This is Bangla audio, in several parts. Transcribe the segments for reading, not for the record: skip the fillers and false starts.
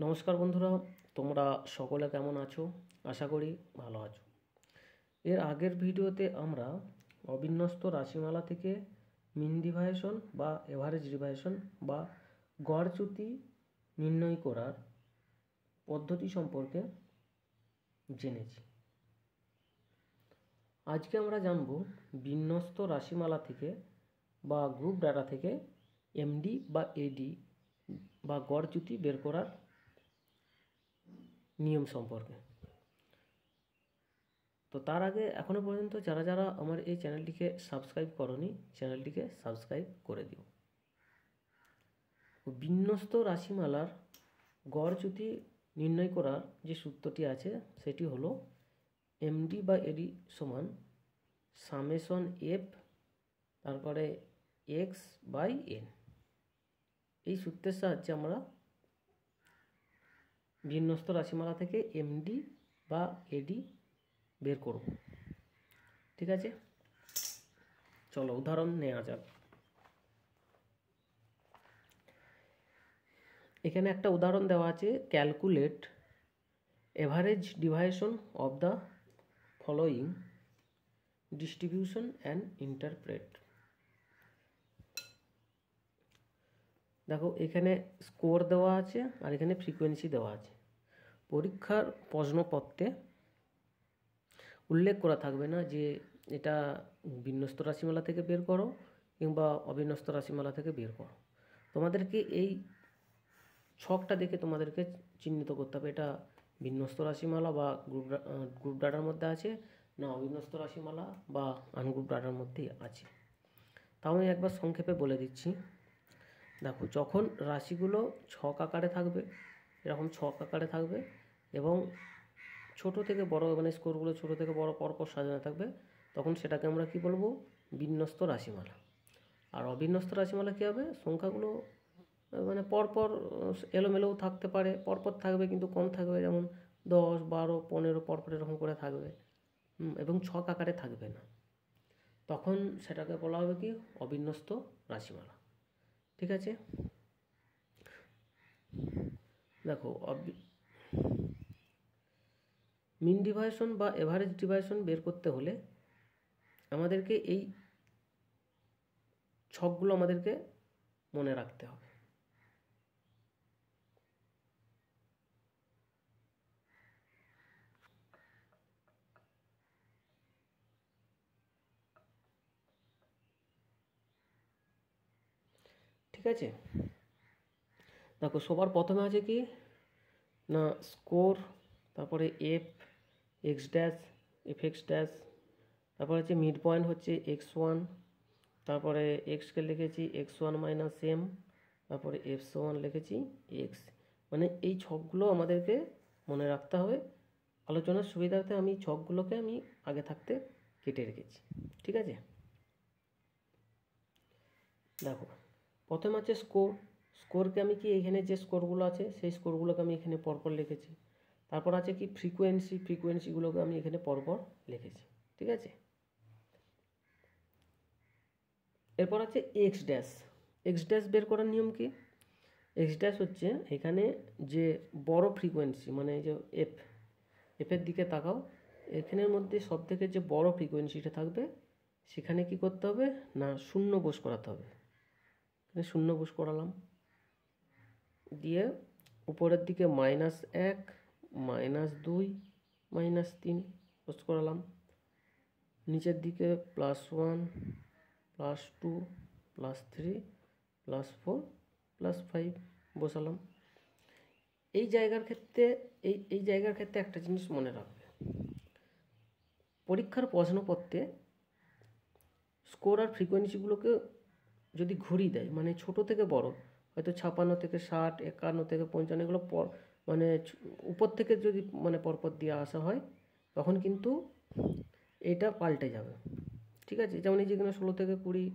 নমস্কার বন্ধুরা, তোমরা সকলে কেমন আছো? আশা করি ভালো আছো। এর আগের ভিডিওতে আমরা অবিন্যস্ত রাশিমালা থেকে মিন ডিভিয়েশন বা এভারেজ ডিভিয়েশন বা গড়-চ্যুতি নির্ণয় করার পদ্ধতি সম্পর্কে জেনেছি। আজকে আমরা জানব বিন্যস্ত রাশিমালা থেকে বা গ্রুপ ডাটা থেকে এমডি বা এডি বা গড়-চ্যুতি বের করার নিয়ম সম্পর্কে। তো তার আগে এখনও পর্যন্ত যারা যারা আমার এই চ্যানেলটিকে সাবস্ক্রাইব করোনি, চ্যানেলটিকে সাবস্ক্রাইব করে দিও। বিন্যস্ত রাশিমালার গড়-চ্যুতি নির্ণয় করার যে সূত্রটি আছে সেটি হলো এমডি বা এডি সমান সামেশন এফ তারপরে এক্স বাই এন। এই সূত্রের সাহায্যে আমরা বিন্যস্ত রাশিমালা থেকে এমডি বা এডি বের করব। ঠিক আছে, চলো উদাহরণ নেওয়া যাক। এখানে একটা উদাহরণ দেওয়া আছে, calculate average deviation of the following distribution and interpret. দেখো এখানে স্কোর দেওয়া আছে আর এখানে ফ্রিকোয়েন্সি দেওয়া আছে। পরীক্ষার প্রশ্নপত্রে উল্লেখ করা থাকবে না যে এটা বিন্যস্ত রাশিমালা থেকে বের করো কিংবা অবিন্যস্ত রাশিমালা থেকে বের করো। তোমাদেরকে এই ছকটা দেখে তোমাদেরকে চিহ্নিত করতে হবে এটা বিন্যস্ত রাশিমালা বা গ্রুপ ডাটার মধ্যে আছে না অবিন্যস্ত রাশিমালা বা আনগ্রুপ ডাটার মধ্যেই আছে। তাও আমি একবার সংক্ষেপে বলে দিচ্ছি। দেখো, যখন রাশিগুলো ছক আকারে থাকবে, এরকম ছক আকারে থাকবে এবং ছোট থেকে বড় মানে স্কোরগুলো ছোট থেকে বড় পরপর সাজানো থাকবে, তখন সেটাকে আমরা কি বলবো? বিন্যস্ত রাশিমালা। আর অবিন্যস্ত রাশিমালা কী হবে? সংখ্যাগুলো মানে পরপর এলোমেলোও থাকতে পারে, পরপর থাকবে কিন্তু কম থাকবে, যেমন 10, 12, 15 পরপর এরকম করে থাকবে এবং ছক আকারে থাকবে না। তখন সেটাকে বলা হবে কি? অবিন্যস্ত রাশিমালা। ঠিক আছে, দেখো মিন ডিভিয়েশন বা এভারেজ ডিভিয়েশন বের করতে হলে আমাদেরকে এই ছকগুলো আমাদেরকে মনে রাখতে হবে। ঠিক আছে, দেখো সবার প্রথমে আছে কি না স্কোর, তারপরে এক্স ড্যাশ, এক্স ড্যাশ, তারপরে হচ্ছে মিড পয়েন্ট হচ্ছে x1, তারপরে এক্সকে লিখেছি x1 মাইনাস এম, তারপরে f1 লিখেছি এক্স। মানে এই ছকগুলো আমাদেরকে মনে রাখতে হবে। আলোচনার সুবিধার্থে আমি ছকগুলোকে আমি আগে থাকতে কেটে রেখেছি। ঠিক আছে, দেখো প্রথমে আছে স্কোর। স্কোরকে আমি কি এখানে যে স্কোরগুলো আছে সেই স্কোরগুলোকে আমি এখানে পরপর লিখেছি। তারপর আছে কি ফ্রিকোয়েন্সি, ফ্রিকোয়েন্সিগুলোকে আমি এখানে পরপর লিখেছি। ঠিক আছে, এরপর আছে এক্স ড্যাশ। এক্স ড্যাশ বের করার নিয়ম কি? এক্স ড্যাশ হচ্ছে এখানে যে বড় ফ্রিকোয়েন্সি মানে যে এফের দিকে তাকাও, এখানের মধ্যে সব থেকে যে বড় ফ্রিকোয়েন্সিটা থাকবে সেখানে কি করতে হবে না শূন্য বোস করাতে হবে। এখানে শূন্য বোস করালাম, দিয়ে উপরের দিকে -1, -2, -3 বোস করালাম, নিচের দিকে +1, +2, +3, +4, +5 বসালাম। এই জায়গার ক্ষেত্রে এই জায়গার ক্ষেত্রে একটা জিনিস মনে রাখবে, পরীক্ষার প্রশ্নপত্রে স্কোর আর ফ্রিকোয়েন্সিগুলোকে যদি ঘুরিয়ে দেয় মানে ছোট থেকে বড়, হয়তো 56 থেকে 60, 51 থেকে 55 এগুলো মানে উপর থেকে যদি মানে পরপর দিয়ে আসা হয় তখন কিন্তু এটা পাল্টে যাবে। ঠিক আছে, যেমন এই যেখানে 16 থেকে 20,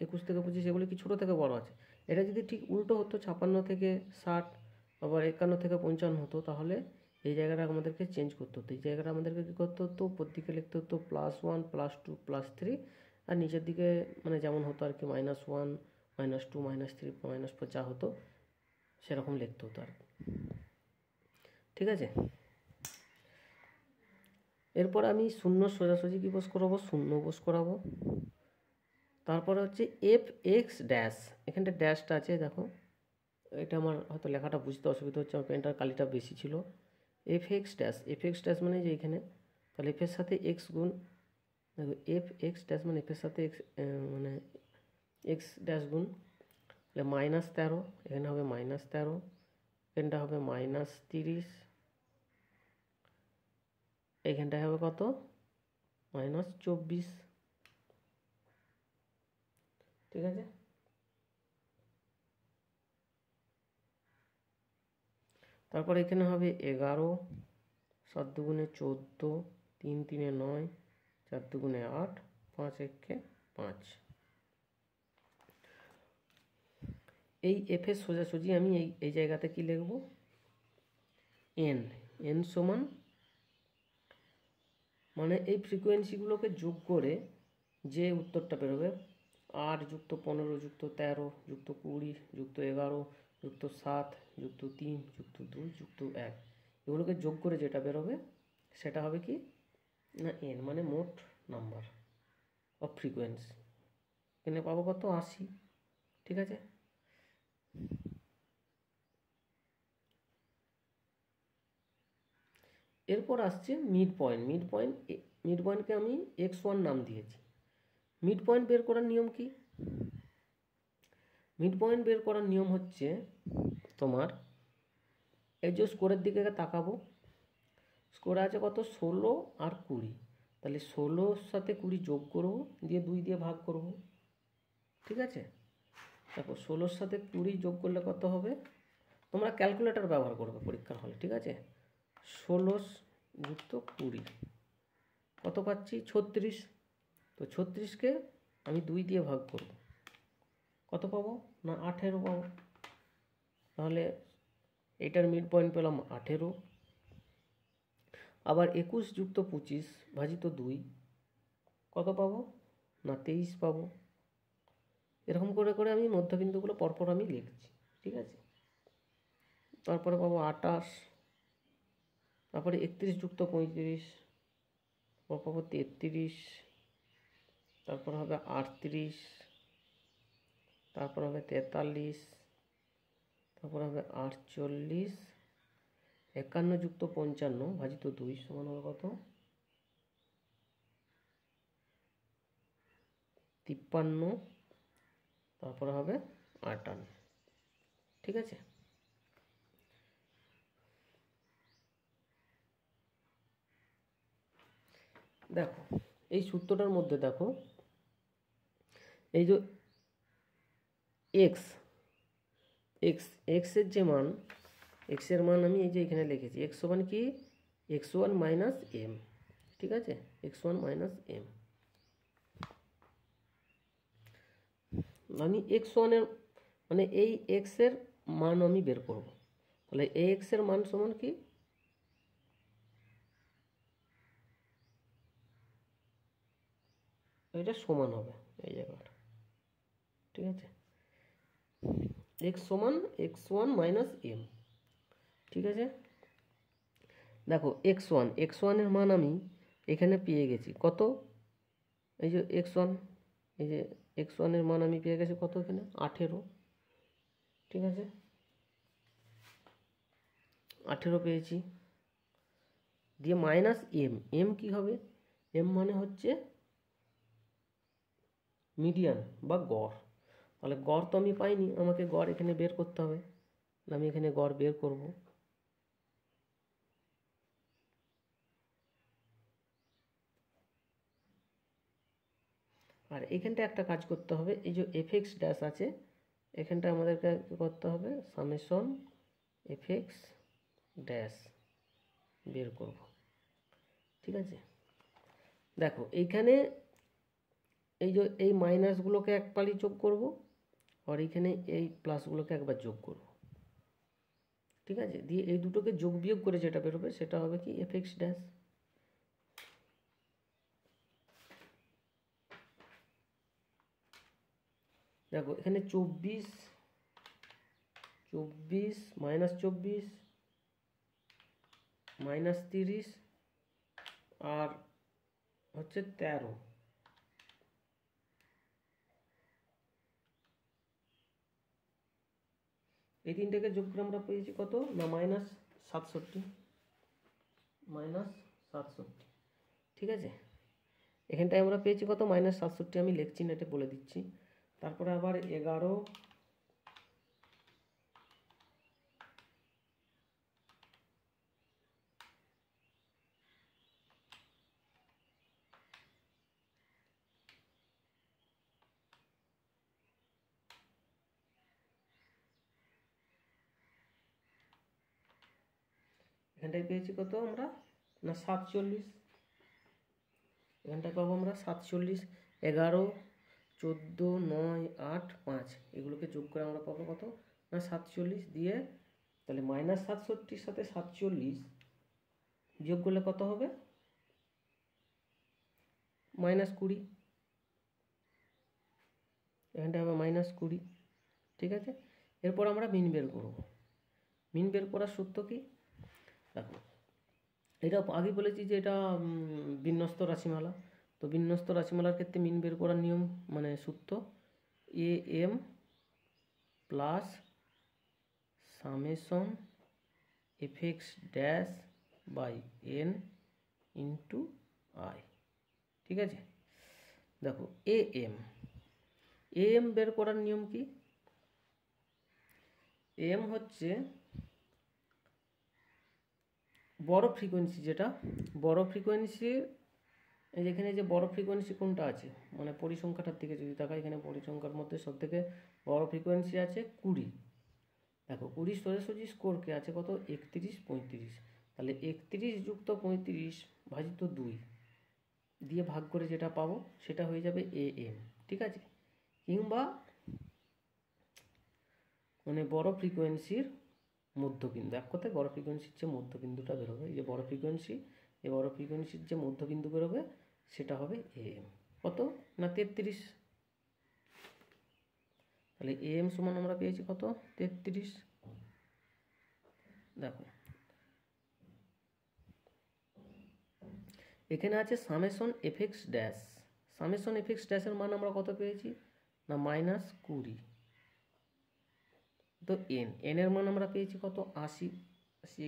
21 থেকে 25 এগুলো কি ছোটো থেকে বড় আছে। এটা যদি ঠিক উল্টো হতো 56 থেকে 60 আবার 51 থেকে 55 হতো, তাহলে এই জায়গাটা আমাদেরকে চেঞ্জ করতে হতো। এই জায়গাটা আমাদেরকে কী করতে হতো? উপর দিকে লিখতে হতো +1, +2, +3, আর নিচের দিকে মানে যেমন হতো আর কি -1, -2, -3, -4 যা হতো সেরকম লিখতে হতো আর, ঠিক আছে। এরপর আমি শূন্য সোজাসুজি কী বস করাবো, শূন্য বস করাবো। তারপরে হচ্ছে এফ এক্স ড্যাশ, এখানটা ড্যাশটা আছে দেখো, এটা আমার হয়তো লেখাটা বুঝতে অসুবিধা হচ্ছে, আমার পেনটার কালিটা বেশি ছিল। F x dash, F x dash মানে যে এখানে, তাহলে এফের সাথে এক্স গুণ, দেখো এফ এক্স ড্যাশ মানে এফের সাথে এক্স, মানে এক্স ড্যাশ গুণ, তাহলে -13, এখানে হবে -13, এখানটা হবে -30, এখানটায় হবে কত, -24, ঠিক আছে। তারপর এখানে হবে 11, 7 দুগুণে 14, 3 3 9, 4 দুগুণে 8, 5 1 5। এই এফের সোজাসুজি আমি এই জায়গাতে কি লিখব, এন, এন সমান, মানে এই ফ্রিকোয়েন্সিগুলোকে যোগ করে যে উত্তরটা বেরোবে, 8 যুক্ত 15 যুক্ত 13 যুক্ত 20 যুক্ত 11 যুক্ত 7 যুক্ত 3 যুক্ত 2 যুক্ত 1, এগুলোকে যোগ করে যেটা বেরোবে সেটা হবে কি না এন, মানে মোট নাম্বার অফ ফ্রিকোয়েন্সি। এখানে পাবো কত, 80, ঠিক আছে। এরপর আসছে মিড পয়েন্ট। মিড পয়েন্টকে আমি x1 নাম দিয়েছি। মিড পয়েন্ট বের করার নিয়ম কি, মিড পয়েন্ট বের করার নিয়ম হচ্ছে তোমার, এই যে স্কোরের দিকে তাকাবো, স্কোরে আছে কত, 16 আর 20, তাহলে 16-র সাথে 20 যোগ করবো, দিয়ে 2 দিয়ে ভাগ করব, ঠিক আছে। দেখো 16-র সাথে 20 যোগ করলে কত হবে, তোমরা ক্যালকুলেটর ব্যবহার করবে পরীক্ষার হলে, ঠিক আছে। 16 যুক্ত 20 কত পাচ্ছি, 36। তো 36কে আমি 2 দিয়ে ভাগ করব, কত পাবো না 18 পাবো। তাহলে এটার মিড পয়েন্ট পেলাম 18। আবার 21 যুক্ত 25 ভাজিত 2 কত পাবো না 23 পাবো। এরকম করে করে আমি মধ্যবিন্দুগুলো পরপর আমি লিখছি, ঠিক আছে। তারপরে পাবো 28, তারপরে 31 যুক্ত 35, তারপর পাবো 33, তারপর হবে 38, তারপর হবে 43, তারপর হবে 48, 51 যুক্ত 55 ভাজিত 2 সমান হবে কত, 53, তারপরে হবে 58, ঠিক আছে। দেখো এই সূত্রটার মধ্যে দেখো, এই যে এক্স এক্স এক্সের যে মান, এক্সের মান আমি এই যে এখানে লিখেছি, এক্স সমান কি x1 মাইনাস এম, ঠিক আছে, x1 মাইনাস এম। আমি x1-এর মানে এই এক্সের মান আমি বের করব, তাহলে এই এক্সের মান সমান কি, এটা সমান হবে এই জায়গাটা, ঠিক আছে, এক্স সমান x1 মাইনাস এম, ঠিক আছে। দেখো x1-এর মান আমি এখানে পেয়ে গেছি কত, এই যে x1, এই যে x1-এর মান আমি পেয়ে গেছি কত, এখানে 18, ঠিক আছে, 18 পেয়েছি। দিয়ে মাইনাস এম, এম কী হবে, এম মানে হচ্ছে মিডিয়ান বা গড়, তাহলে গড় তো আমি পাইনি, আমাকে গড় এখানে বের করতে হবে, আমি এখানে গড় বের করব। আর এখানটা একটা কাজ করতে হবে, এই যে এফএক্স ড্যাশ আছে, এখানটা আমাদেরকে করতে হবে সামেশন এফএক্স ড্যাশ বের করব, ঠিক আছে। দেখো এইখানে এই যে এই মাইনাসগুলোকে এক পালি যোগ করব, আর এইখানে এই প্লাসগুলোকে একবার যোগ করব, ঠিক আছে। দিয়ে এই দুটোকে যোগ বিয়োগ করে যেটা বেরোবে সেটা হবে কি এফএক্স ড্যাশ। দেখো এখানে 24 24 -24 -30 আর হচ্ছে 13। এই তিনটাকে যোগ করে আমরা পেয়েছি কত না -67। -67, ঠিক আছে। এখানটায় আমরা পেয়েছি কত -67, আমি লিখছি না, এটা বলে দিচ্ছি। তারপরে আবার 11, এখানটায় পেয়েছি কত আমরা না 47, এখানটায় পাবো আমরা 47। 11, 14, 9, 8, 5 এগুলোকে যোগ করে আমরা পাবো কত না 47 দিয়ে, তাহলে -67 সাথে 47 যোগ করলে কত হবে -20, এখানটা হবে -20, ঠিক আছে। এরপর আমরা মিন বের করব। মিন বের করার সূত্র কি দেখো, এটা আগে বলেছি যে এটা বিন্যস্ত রাশিমালা। তো বিন্যস্ত রাশিমালার ক্ষেত্রে মিন বের করার নিয়ম মানে সূত্র am plus summation fx dash by n into I, ঠিক আছে। দেখো am বের করার নিয়ম কি, am হচ্ছে বড় ফ্রিকোয়েন্সি, যেটা বড় ফ্রিকোয়েন্সির যেখানে যে বড় ফ্রিকোয়েন্সি কোনটা আছে মানে পরিসংখ্যাটার দিকে যদি তাকাই, এখানে পরিসংখ্যার মধ্যে সবথেকে বড় ফ্রিকোয়েন্সি আছে 20। দেখো 20 সোজাসুজি স্কোরকে আছে কত 31, 35, তাহলে 31 যুক্ত 35 ভাজিত 2 দিয়ে ভাগ করে যেটা পাবো সেটা হয়ে যাবে am, ঠিক আছে। কিংবা মানে বড় ফ্রিকোয়েন্সির মধ্যবিন্দু, এক কথায় বড় ফ্রিকোয়েন্সির যে মধ্যবিন্দুটা বেরোবে, এই যে বড় ফ্রিকোয়েন্সি, এই বড় ফ্রিকোয়েন্সির যে মধ্যবিন্দু বেরোবে সেটা হবে am, কত না 33। তাহলে am সমান আমরা পেয়েছি কত 33। দেখো এখানে আছে summation FX dash, summation FX ড্যাশের মান আমরা কত পেয়েছি না -20। তো n এর মান আমরা পেয়েছি কত 80,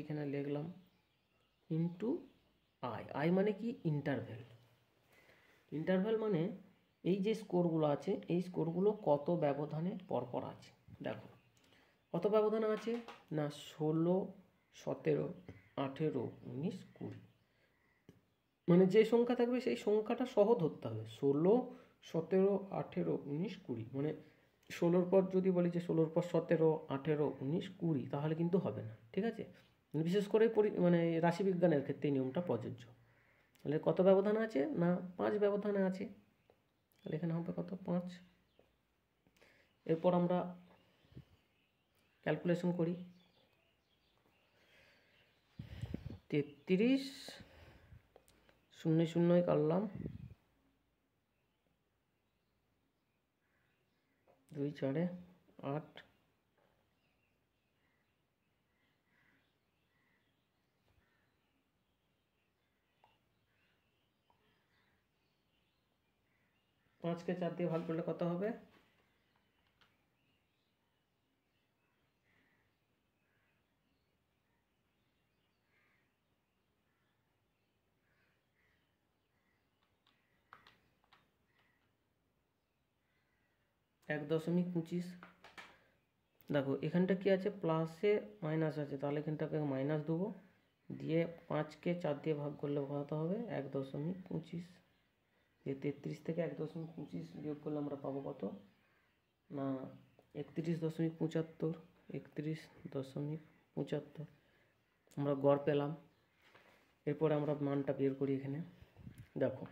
এখানে লিখলাম ইন্টু আই মানে কি ইন্টারভ্যাল। ইন্টারভ্যাল মানে এই যে স্কোরগুলো আছে এই স্কোরগুলো কত ব্যবধানে পরপর আছে। দেখো কত ব্যবধানে আছে না 16, 17, 18, 19, 20, মানে যে সংখ্যা থাকবে সেই সংখ্যাটা সহ ধরতে হবে। 16, 17, 18, 19, 20, মানে 16 পর যদি বলি যে 16 পর 17, 18, 19, 20 তাহলে কিন্তু হবে না, ঠিক আছে। বিশেষ করে মানে রাশিবিজ্ঞানের ক্ষেত্রে এই নিয়মটা প্রযোজ্য। তাহলে কত ব্যবধান আছে না 5 ব্যবধানে আছে, তাহলে এখানে হবে কত 5। এরপর আমরা ক্যালকুলেশন করি, 33 0 0 কাটলাম, 2 4 8, পাঁচকে 4 দিয়ে ভাগ করলে কত হবে 1.25। দেখো এখানটা কি আছে প্লাসে মাইনাস আছে, তাহলে এখানটাকে মাইনাস দেবো, দিয়ে 5কে 4 দিয়ে ভাগ করলে কত হবে 1.25। দিয়ে 33 থেকে 1.25 বিয়োগ করলে আমরা পাবো কত না 31.75, 31.75 আমরা গড় পেলাম। এরপরে আমরা মানটা বের করি এখানে। দেখো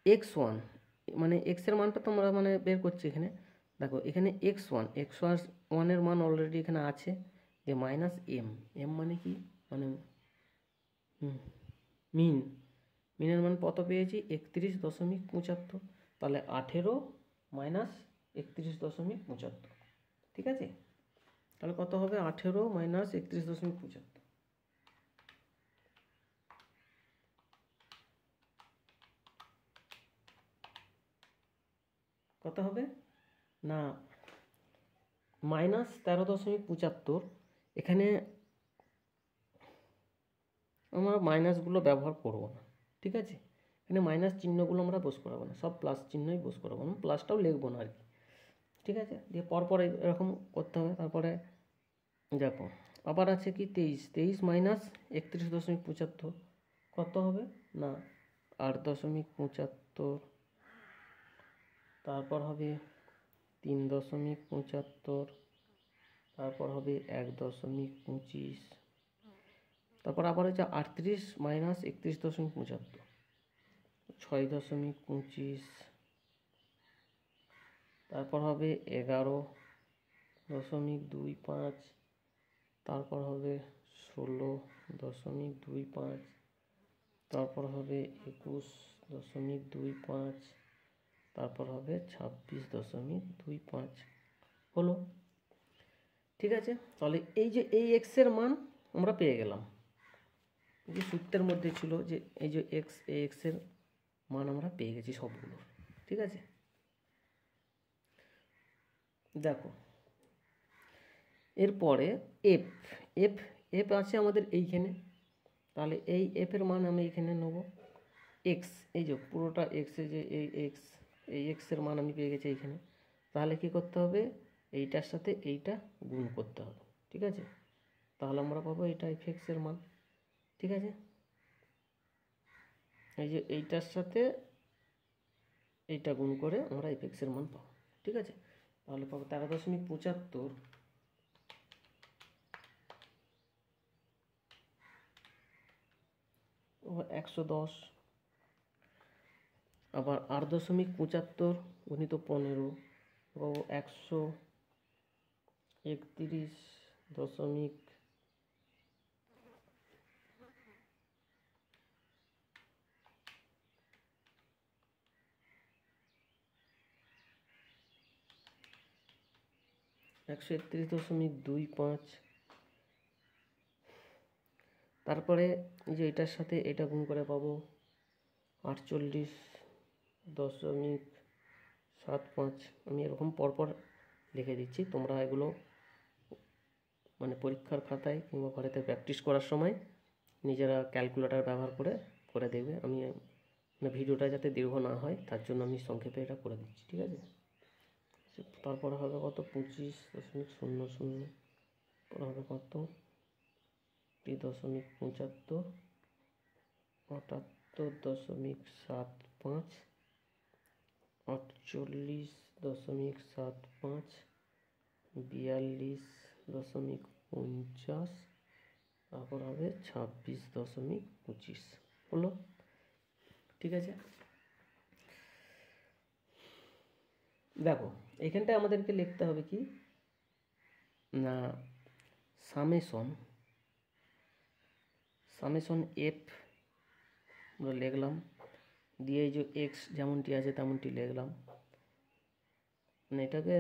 x1 মানে x এর মানটা তো আমরা মানে বের করছি এখানে। দেখো এখানে x1 এর মান অলরেডি এখানে আছে, যে মাইনাস m মানে কি মানে মিনের মান কত পেয়েছি 31.75, তাহলে 18 - 31.75। ঠিক আছে, তাহলে কত হবে 18 মাইনাস 31.75, কত হবে না মাইনাস 13.75। এখানে আমরা মাইনাসগুলো ব্যবহার করব না, ঠিক আছে, এখানে মাইনাস চিহ্নগুলো আমরা বস করাবো না, সব প্লাস চিহ্নই বস করাবো, আমি প্লাসটাও লিখবো না আর কি। ঠিক আছে, দিয়ে পরপর এরকম করতে হবে। তারপরে দেখো আবার আছে কি 23 মাইনাস 31.75 কত হবে না 8.75, তারপর হবে 3.75, তারপর হবে 1.25, তারপর আবার হচ্ছে 38 মাইনাস 31.75 6.25, তারপর হবে 11.25, তারপর হবে 16.25, তারপর হবে 21.25, তারপর হবে 26.25 হলো। ঠিক আছে, তাহলে এই যে এই এক্সের মান আমরা পেয়ে গেলাম, যে সূত্রের মধ্যে ছিল যে এই যে এই এক্সের মান আমরা পেয়ে গেছি সবগুলো। ঠিক আছে, দেখো এরপরে এফ এফ এফ আছে আমাদের এইখানে, তাহলে এই এফের মান আমি এখানে নেব এক্স, এই যে পুরোটা এক্সে যে এই এক্সের মান আমি পেয়ে গেছি এইখানে। তাহলে কি করতে হবে, এইটার সাথে এইটা গুণ করতে হবে। ঠিক আছে, তাহলে আমরা পাবো এটা এফ এক্সের মান। ঠিক আছে, এই যে এইটার সাথে এইটা গুণ করে আমরা এফ এক্সের মান পাবো। ঠিক আছে, তাহলে পাবো 13.75 110, আবার 8.75 গুণিত 15 পাবো 131. 131.25, তারপরে এই যে এটার সাথে এটা গুণ করে পাবো 48.75। আমি এরকম পরপর লিখে দিচ্ছি, তোমরা এগুলো মানে পরীক্ষার খাতায় কিংবা ঘরেতে প্র্যাকটিস করার সময় নিজেরা ক্যালকুলেটর ব্যবহার করে দেখবে। আমি ভিডিওটা যাতে দীর্ঘ না হয় তার জন্য আমি সংক্ষেপে এটা করে দিচ্ছি। ঠিক আছে, তারপর হবে কত 25.00, পর হবে কত 3.75, 78.75, 48.75, 42.50, তারপর হবে 26.25 হলো। ঠিক আছে, দেখো এখানটায় আমাদেরকে লিখতে হবে কি না সামেশন এফ আমরা লিখলাম, দিয়ে এই যে এক্স যেমনটি আছে তেমনটি লিখলাম, মানে এটাকে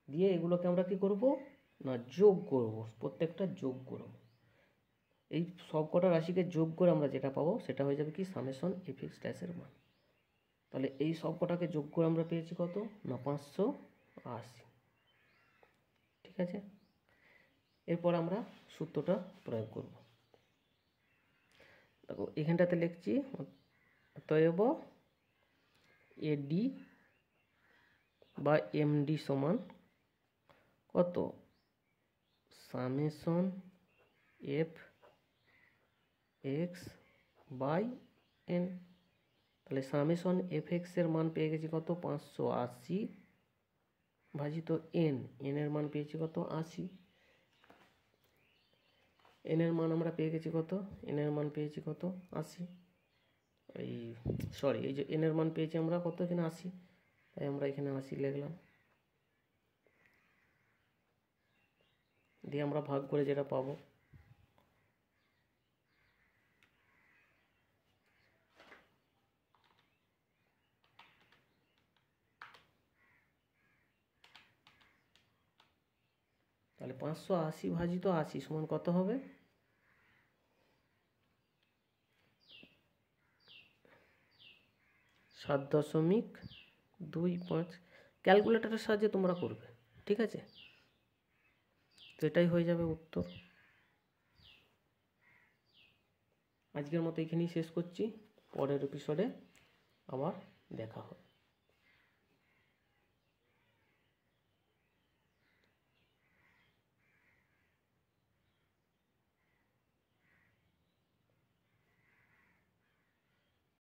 দিয়ে এগুলোকে আমরা কি করব না যোগ করব, প্রত্যেকটা যোগ করব। এই সব কটা রাশিকে যোগ করে আমরা যেটা পাবো সেটা হয়ে যাবে কি সামেশন এফ এক্স ড্যাশের মান। তাহলে এই সব কটাকে যোগ করে আমরা পেয়েছি কত না 580। ঠিক আছে, এরপর আমরা সূত্রটা প্রয়োগ করব। দেখো এখানটাতে লিখছি অতএব এডি বা এমডি সমান কত summation F X by N. তাহলে সামেশন এফ এক্সের মান পেয়ে গেছি কত 580 ভাজিত এন, এনের মান পেয়েছি কত 80, এনের মান আমরা পেয়ে গেছি কত, এনের মান পেয়েছি কত 80, এই যে এনের মান পেয়েছি আমরা কত এখানে 80, তাই আমরা এখানে 80 লিখলাম, দিয়ে আমরা ভাগ করে যেটা পাবো 580 ভাজিত 80 সমান কত হবে? 7.25। ক্যালকুলেটরের সাহায্যে তোমরা করবে, ঠিক আছে? তো এটাই হয়ে যাবে উত্তর। আজকের মতো এখানেই শেষ করছি, পরের এপিসোডে আবার দেখা হবে।